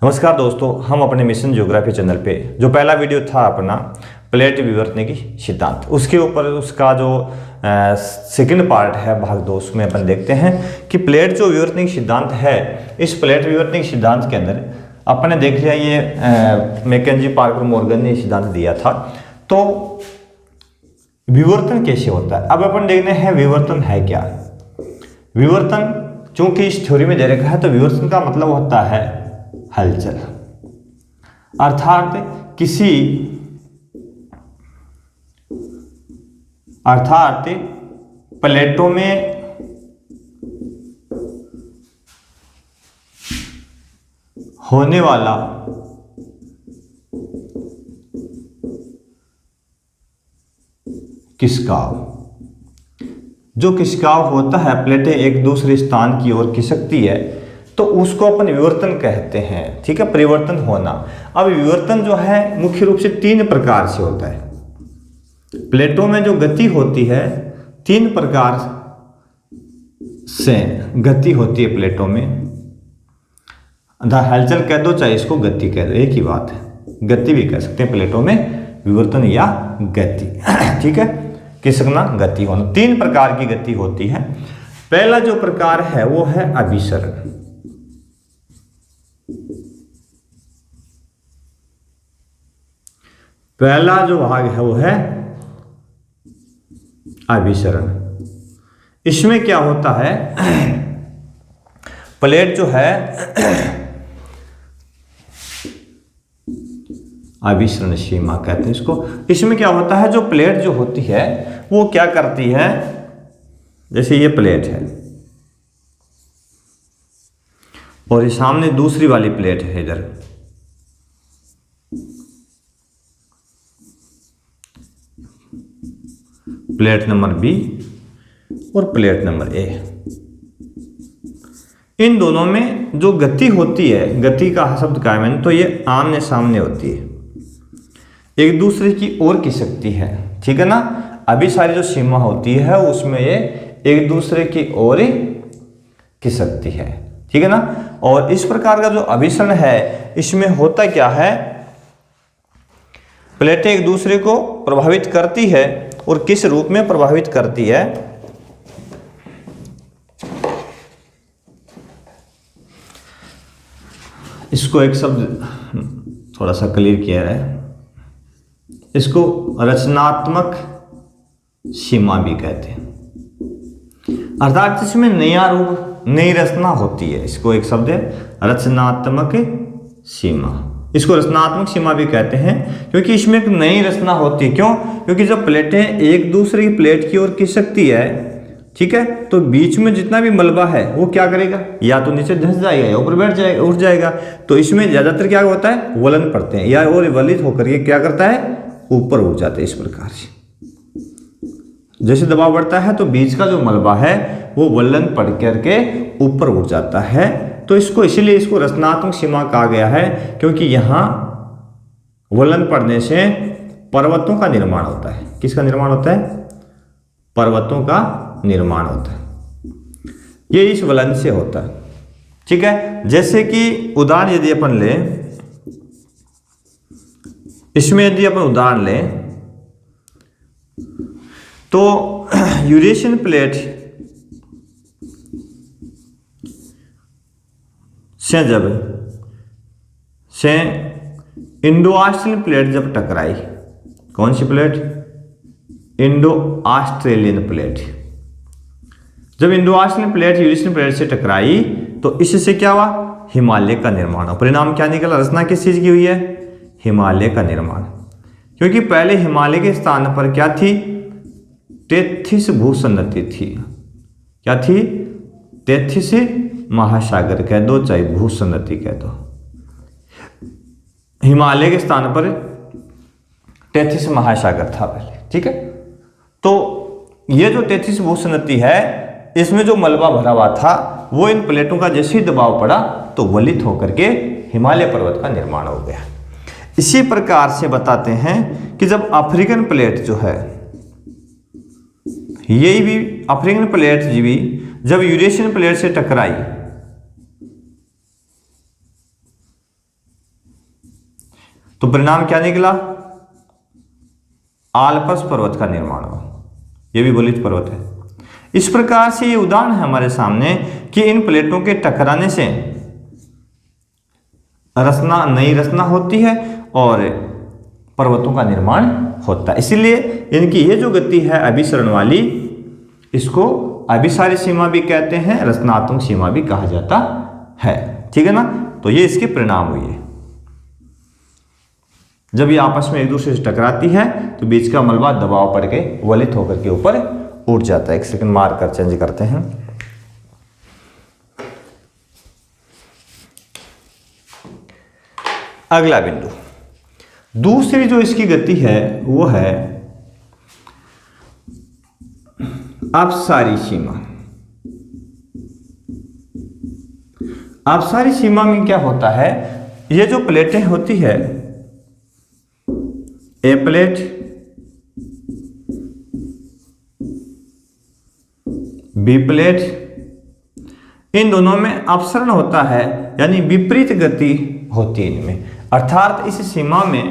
नमस्कार दोस्तों, हम अपने मिशन ज्योग्राफी चैनल पे जो पहला वीडियो था अपना प्लेट विवर्तन की सिद्धांत, उसके ऊपर उसका जो सेकंड पार्ट है भाग 2, उसमें अपन देखते हैं कि प्लेट जो विवर्तनिक सिद्धांत है, इस प्लेट विवर्तनिक सिद्धांत के अंदर अपन ने देख लिया ये मैकेंजी पार्कर मॉर्गन ने सिद्धांत दिया था। तो विवर्तन कैसे होता है, अब अपन देखने हैं विवर्तन है क्या। विवर्तन चूंकि इस थ्योरी में दे रखा है, तो विवर्तन का मतलब होता है हलचल, अर्थात प्लेटों में होने वाला खिसकाव, जो खिसकाव होता है, प्लेटें एक दूसरे स्थान की ओर खिसकती है, तो उसको अपन विवर्तन कहते हैं। ठीक है, परिवर्तन होना। अब विवर्तन जो है मुख्य रूप से 3 प्रकार से होता है। प्लेटों में जो गति होती है 3 प्रकार से गति होती है प्लेटों में। हलचल कह दो चाहे इसको गति कह दो, एक ही बात है। गति भी कह सकते हैं प्लेटों में, विवर्तन या गति। ठीक है, खिसकना, गति होना, 3 प्रकार की गति होती है। पहला जो प्रकार है वो है अभिसरण। पहला जो भाग है वो है अभिसरण। इसमें क्या होता है, प्लेट जो है अभिसरण सीमा कहते हैं इसको। इसमें क्या होता है, जो प्लेट जो होती है वो क्या करती है, जैसे ये प्लेट है और ये सामने दूसरी वाली प्लेट है, इधर प्लेट नंबर बी और प्लेट नंबर ए। इन दोनों में जो गति होती है, गति का शब्द क्या है, तो ये आमने सामने होती है, एक दूसरे की ओर खिसकती है। ठीक है ना। अभी सारी जो सीमा होती है उसमें ये एक दूसरे की ओर खिसकती है। ठीक है ना। और इस प्रकार का जो अभिसरण है, इसमें होता क्या है, प्लेटें एक दूसरे को प्रभावित करती है, और किस रूप में प्रभावित करती है, इसको एक शब्द थोड़ा सा क्लियर किया है, इसको रचनात्मक सीमा भी कहते हैं। अर्थात इसमें नया रूप, नई रचना होती है। इसको एक शब्द है रचनात्मक सीमा, इसको रचनात्मक सीमा भी कहते हैं, क्योंकि इसमें एक नई रचना होती है। क्यों? क्योंकि जब प्लेटें एक दूसरे की प्लेट की ओर खिसकती है, ठीक है, तो बीच में जितना भी मलबा है वो क्या करेगा, या तो नीचे धंस जाएगा या ऊपर बैठ जाएगा, उठ जाएगा। तो इसमें ज्यादातर क्या होता है, वलन पड़ते हैं, या और वलित होकर ये क्या करता है, ऊपर उठ जाते हैं। इस प्रकार से जैसे दबाव बढ़ता है तो बीच का जो मलबा है वो वलन पड़ करके ऊपर उठ जाता है। तो इसको इसीलिए इसको रचनात्मक सीमा कहा गया है, क्योंकि यहाँ वलन पड़ने से पर्वतों का निर्माण होता है। किसका निर्माण होता है? पर्वतों का निर्माण होता है। ये इस वलन से होता है। ठीक है, जैसे कि उदाहरण यदि अपन लें, इसमें यदि अपन उदाहरण लें तो यूरेशियन प्लेट से जब से इंडो ऑस्ट्रेलियन प्लेट जब टकराई, कौन सी प्लेट? Indo Australian plate. जब Indo Australian plate Eurasian plate से टकराई तो इससे क्या हुआ, हिमालय का निर्माण हुआ। परिणाम क्या निकला, रचना किस चीज की हुई है, हिमालय का निर्माण। क्योंकि पहले हिमालय के स्थान पर क्या थी, तेथिस भूसंनति थी। क्या थी? तेथिस महासागर कह दो चाहे भूसंनति कह दो। हिमालय के स्थान पर तेथिस महासागर था पहले। ठीक है, तो ये जो तेथिस भूसंनति है, इसमें जो मलबा भरा हुआ था वो इन प्लेटों का जैसे ही दबाव पड़ा तो वलित होकर के हिमालय पर्वत का निर्माण हो गया। इसी प्रकार से बताते हैं कि जब अफ्रीकन प्लेट जो है, यही भी अफ्रीकन प्लेट भी जब यूरेशियन प्लेट से टकराई तो परिणाम क्या निकला? आल्प्स पर्वत का निर्माण हुआ। यह भी गलित पर्वत है। इस प्रकार से ये उदाहरण है हमारे सामने कि इन प्लेटों के टकराने से नई रचना होती है और पर्वतों का निर्माण होता है। इसीलिए इनकी ये जो गति है अभिसरण वाली, इसको अभिसारी सीमा भी कहते हैं, रचनात्मक सीमा भी कहा जाता है। ठीक है ना। तो ये इसके परिणाम हुए हैं। जब ये आपस में एक दूसरे से टकराती है तो बीच का मलबा दबाव पड़ के वलित होकर के ऊपर उठ जाता है। एक सेकंड मार कर चेंज करते हैं। अगला बिंदु, दूसरी जो इसकी गति है वो है अपसारी सीमा। अपसारी सीमा में क्या होता है? ये जो प्लेटें होती है, ए प्लेट, बी प्लेट, इन दोनों में अपसरण होता है, यानी विपरीत गति होती है इनमें। अर्थात इस सीमा में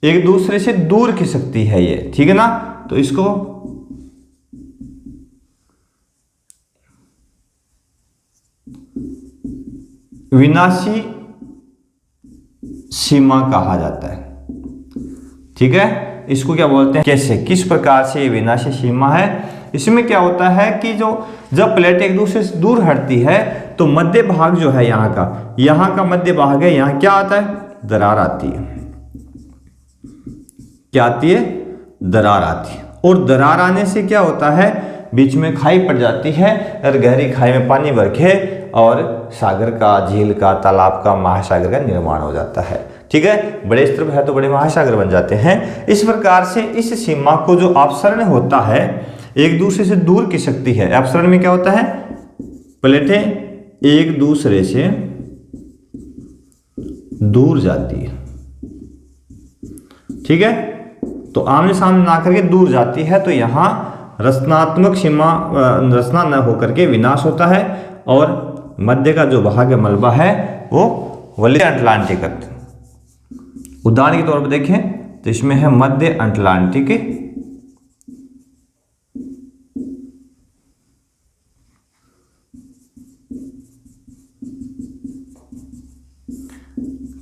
एक दूसरे से दूर खिसकती है ये। ठीक है ना। तो इसको विनाशी सीमा कहा जाता है। ठीक है। इसको क्या बोलते हैं? कैसे, किस प्रकार से ये विनाशी सीमा है? इसमें क्या होता है कि जब प्लेट एक दूसरे से दूर हटती है तो मध्य भाग जो है यहाँ का मध्य भाग है, यहाँ क्या आता है? दरार आती है। क्या आती है? दरार आती है। और दरार आने से क्या होता है? बीच में खाई पड़ जाती है और गहरी खाई में पानी भर के और सागर का, झील का, तालाब का, महासागर का निर्माण हो जाता है। ठीक है। बड़े स्तर पर है तो बड़े महासागर बन जाते हैं। इस प्रकार से इस सीमा को जो अपसरण होता है, एक दूसरे से दूर खिसकती है। अपसरण में क्या होता है? प्लेटें एक दूसरे से दूर जाती है। ठीक है। तो आमने सामने ना करके दूर जाती है, तो यहां रचनात्मक सीमा रचना न होकर के विनाश होता है और मध्य का जो भाग मलबा है वो वलित अटलांटिक। उदाहरण के तौर पर देखें तो इसमें है मध्य अटलांटिक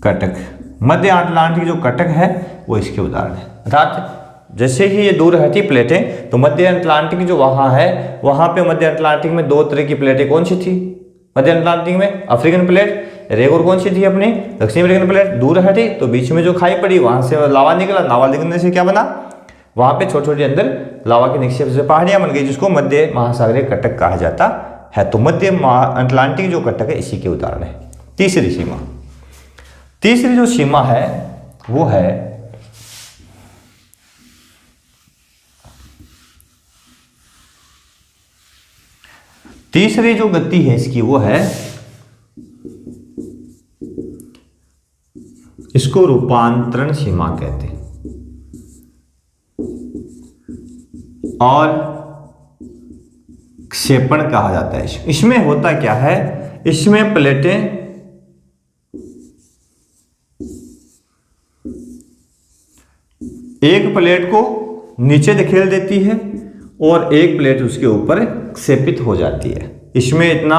कटक। मध्य अटलांटिक जो कटक है वो इसके उदाहरण है। अर्थात जैसे ही ये दूर रहती प्लेटें तो मध्य अटलांटिक जो वहां है, वहां पे मध्य अटलांटिक में दो तरह की प्लेटें कौन सी थी? मध्य अटलांटिक में अफ्रीकन प्लेट, एक और कौन सी थी अपनी दक्षिण अमेरिकन प्लेट। दूर हटी तो बीच में जो खाई पड़ी वहां से लावा निकला। लावा निकलने से क्या बना? वहां पे छोटे छोटे अंदर लावा के निक्षेप से पहाड़ियां बन गई, जिसको मध्य महासागरीय कटक कहा जाता है। तो मध्य अटलांटिक जो कटक है इसी के उदाहरण है। तीसरी सीमा, तीसरी जो सीमा है वो है तीसरी जो गति है इसकी वो है, इसको रूपांतरण सीमा कहते हैं। और क्षेपण कहा जाता है। इसमें होता क्या है? इसमें प्लेटें एक प्लेट को नीचे धकेल देती है और एक प्लेट उसके ऊपर क्षेपित हो जाती है। इसमें इतना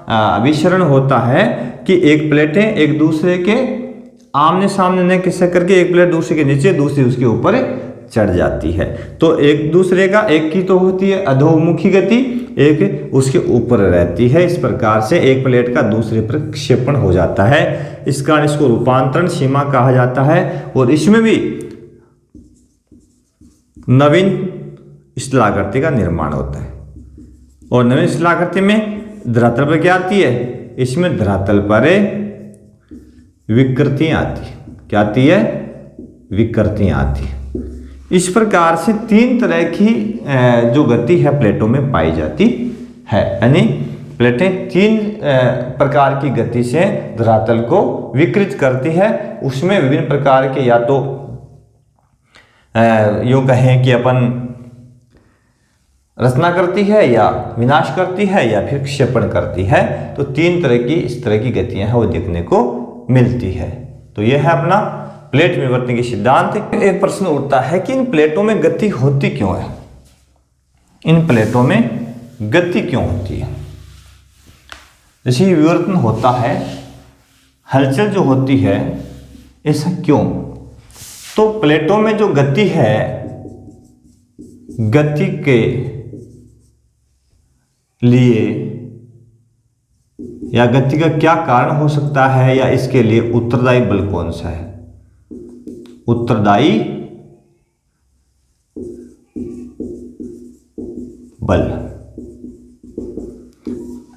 अभिसरण होता है कि एक प्लेटें एक दूसरे के आमने सामने न खिसक करके एक प्लेट दूसरे के नीचे, दूसरी उसके ऊपर चढ़ जाती है। तो एक दूसरे का, एक की तो होती है अधोमुखी गति, एक उसके ऊपर रहती है। इस प्रकार से एक प्लेट का दूसरे पर क्षेपण हो जाता है। इस कारण इसको रूपांतरण सीमा कहा जाता है। और इसमें भी नवीन स्थलाकृति का निर्माण होता है। और नवीन स्थलाकृति में धरातल पर क्या आती है? इसमें धरातल पर विकृतियां आती है। क्या आती है? विकृतियां आती है। इस प्रकार से तीन तरह की जो गति है प्लेटों में पाई जाती है। यानी प्लेटें तीन प्रकार की गति से धरातल को विकृत करती है। उसमें विभिन्न प्रकार के, या तो यूं कहें कि अपन रचना करती है या विनाश करती है या फिर क्षेपण करती है। तो तीन तरह की इस तरह की गतियां हैं वो देखने को मिलती है। तो यह है अपना प्लेट विवर्तन के सिद्धांत। एक प्रश्न उठता है कि इन प्लेटों में गति होती क्यों है, इन प्लेटों में गति क्यों होती है। जैसे विवर्तन होता है, हलचल जो होती है, ऐसा क्यों। तो प्लेटों में जो गति है, गति के लिए या गति का क्या कारण हो सकता है, या इसके लिए उत्तरदायी बल कौन सा है। उत्तरदायी बल,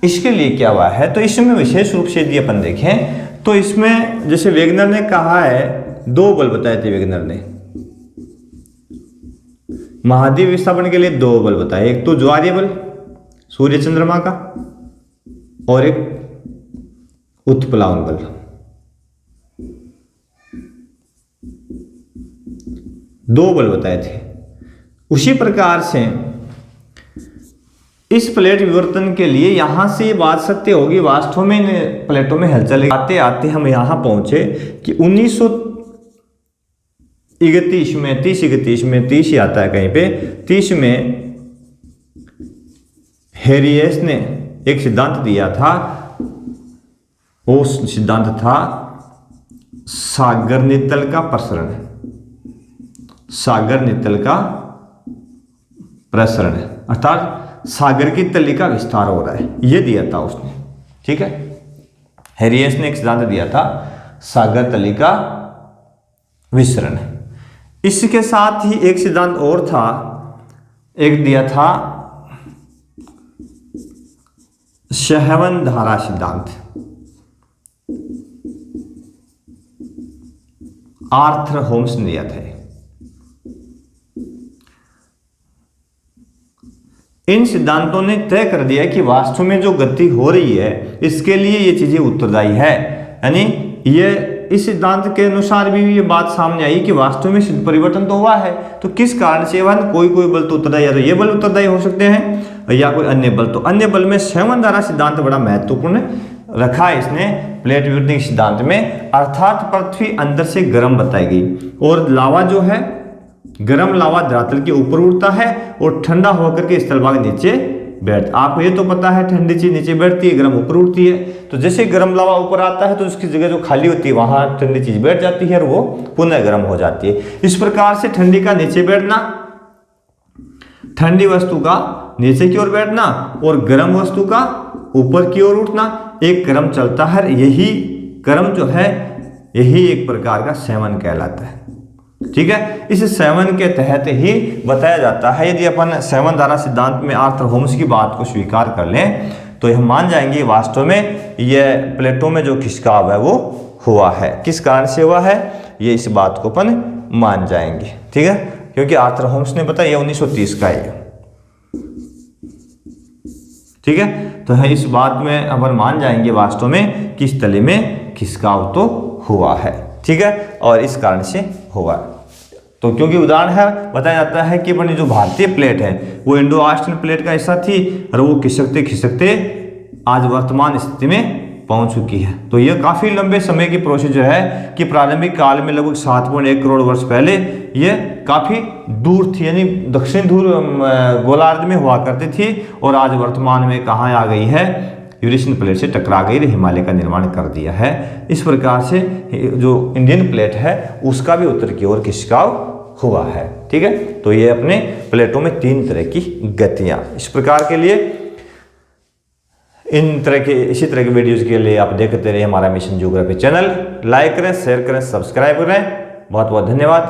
इसके लिए क्या हुआ है। तो इसमें विशेष रूप से यदि अपन देखें तो इसमें जैसे वेगनर ने कहा है, दो बल बताए थे वेगनर ने, महाद्वीप विस्थापन के लिए दो बल बताए, एक तो ज्वारीय बल सूर्य चंद्रमा का, और एक उत्प्लावन बल। दो बल बताए थे। उसी प्रकार से इस प्लेट विवर्तन के लिए यहां से ये बात सत्य होगी। वास्तव में इन प्लेटों में हलचल आते आते हम यहां पहुंचे कि 1931 में 30 ही आता है कहीं पे, 30 में हेरियस ने एक सिद्धांत दिया था। वो सिद्धांत था सागर नितल का प्रसरण, सागर नितल का प्रसरण, अर्थात सागर की तली का विस्तार हो रहा है, ये दिया था उसने। ठीक है, हेरियस ने एक सिद्धांत दिया था सागर तली का विसरण। इसके साथ ही एक सिद्धांत और था, एक दिया था शहवन धारा सिद्धांत, आर्थर होम्स ने दिया था। इन सिद्धांतों ने तय कर दिया कि वास्तव में जो गति हो रही है, इसके लिए ये चीजें उत्तरदायी है। यानी ये इस सिद्धांत के अनुसार भी ये बात सामने आई कि वास्तव में परिवर्तन तो हुआ है, तो किस कारण से हुआ। कोई बल तो उत्तरदायी, या तो ये बल उत्तरदायी हो सकते हैं या कोई अन्य बल। तो अन्य बल में शहवन धारा सिद्धांत बड़ा महत्वपूर्ण रखा है इसने प्लेट विवर्तन के सिद्धांत में। अर्थात पृथ्वी अंदर से गर्म बताई गई, और लावा जो है, गर्म लावा धरातल के ऊपर उड़ता है और ठंडा होकर के स्थलभाग नीचे बैठता। आपको ये तो पता है ठंडी चीज नीचे बैठती है, गर्म ऊपर उड़ती है। तो जैसे गर्म लावा ऊपर आता है तो उसकी जगह जो खाली होती है वहां ठंडी चीज बैठ जाती है और वो पुनः गर्म हो जाती है। इस प्रकार से ठंडी का नीचे बैठना, ठंडी वस्तु का नीचे की ओर बैठना और गर्म वस्तु का ऊपर की ओर उठना, एक क्रम चलता है। यही क्रम जो है, यही एक प्रकार का सेवन कहलाता है। ठीक है, इस सेवन के तहत ही बताया जाता है। यदि अपन सेवन धारा सिद्धांत में आर्थर होम्स की बात को स्वीकार कर लें तो हम मान जाएंगे वास्तव में यह प्लेटों में जो खिसकाव है वो हुआ है। किस कारण से हुआ है, ये इस बात को अपन मान जाएंगे। ठीक है, क्योंकि आर्थर होम्स ने बताया यह 1930 का है। ठीक है, तो है इस बात में अपन मान जाएंगे वास्तव में किस तले में खिसकाव तो हुआ है। ठीक है, और इस कारण से हुआ। तो क्योंकि उदाहरण है, बताया जाता है कि अपनी जो भारतीय प्लेट है वो इंडो आर्यन प्लेट का हिस्सा थी और वो खिसकते खिसकते आज वर्तमान स्थिति में पहुंच चुकी है। तो यह काफी लंबे समय की प्रोसीजर है कि प्रारंभिक काल में लगभग 7.1 करोड़ वर्ष पहले यह काफी दूर थी, यानी दक्षिण ध्रुव गोलार्ध में हुआ करती थी, और आज वर्तमान में कहाँ आ गई है, यूरेशियन प्लेट से टकरा गई, हिमालय का निर्माण कर दिया है। इस प्रकार से जो इंडियन प्लेट है उसका भी उत्तर की ओर खिसकाव हुआ है। ठीक है, तो ये अपने प्लेटों में 3 तरह की गतियां। इस प्रकार के लिए इन तरह के इसी तरह के वीडियोस के लिए आप देखते रहिए हमारा मिशन ज्योग्राफी चैनल। लाइक करें, शेयर करें, सब्सक्राइब करें। बहुत बहुत धन्यवाद।